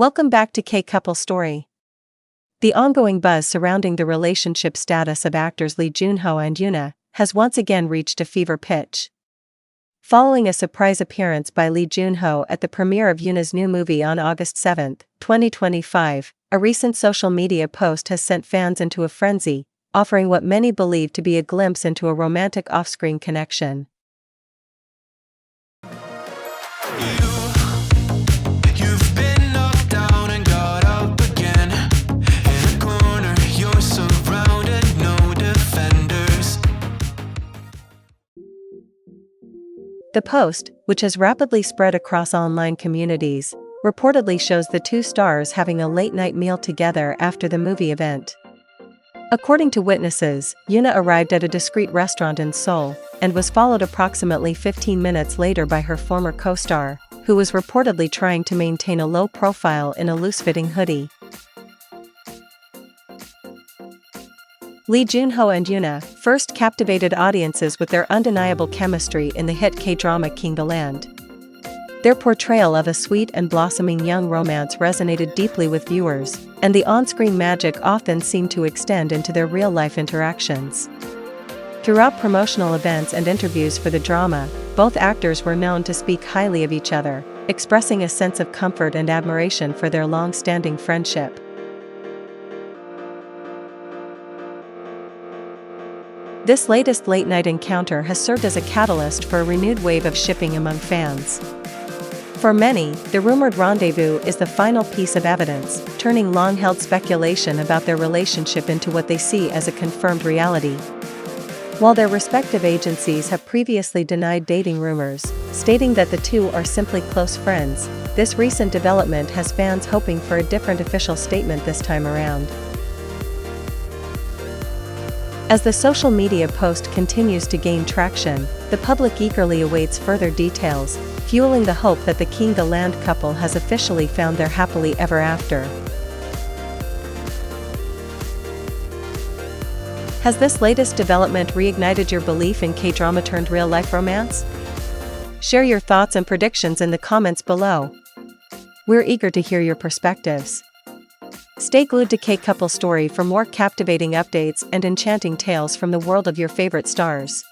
Welcome back to K-Couple Story. The ongoing buzz surrounding the relationship status of actors Lee Joon-ho and Yoona has once again reached a fever pitch. Following a surprise appearance by Lee Joon-ho at the premiere of Yoona's new movie on August 7, 2025, a recent social media post has sent fans into a frenzy, offering what many believe to be a glimpse into a romantic off-screen connection. The post, which has rapidly spread across online communities, reportedly shows the two stars having a late-night meal together after the movie event. According to witnesses, Yoona arrived at a discreet restaurant in Seoul, and was followed approximately 15 minutes later by her former co-star, who was reportedly trying to maintain a low profile in a loose-fitting hoodie. Lee Joon-ho and Yoona first captivated audiences with their undeniable chemistry in the hit K-drama King the Land. Their portrayal of a sweet and blossoming young romance resonated deeply with viewers, and the on-screen magic often seemed to extend into their real-life interactions. Throughout promotional events and interviews for the drama, both actors were known to speak highly of each other, expressing a sense of comfort and admiration for their long-standing friendship. This latest late-night encounter has served as a catalyst for a renewed wave of shipping among fans. For many, the rumored rendezvous is the final piece of evidence, turning long-held speculation about their relationship into what they see as a confirmed reality. While their respective agencies have previously denied dating rumors, stating that the two are simply close friends, this recent development has fans hoping for a different official statement this time around. As the social media post continues to gain traction, the public eagerly awaits further details, fueling the hope that the King the Land couple has officially found their happily ever after. Has this latest development reignited your belief in K-drama turned real-life romance? Share your thoughts and predictions in the comments below. We're eager to hear your perspectives. Stay glued to K-Couple Story for more captivating updates and enchanting tales from the world of your favorite stars.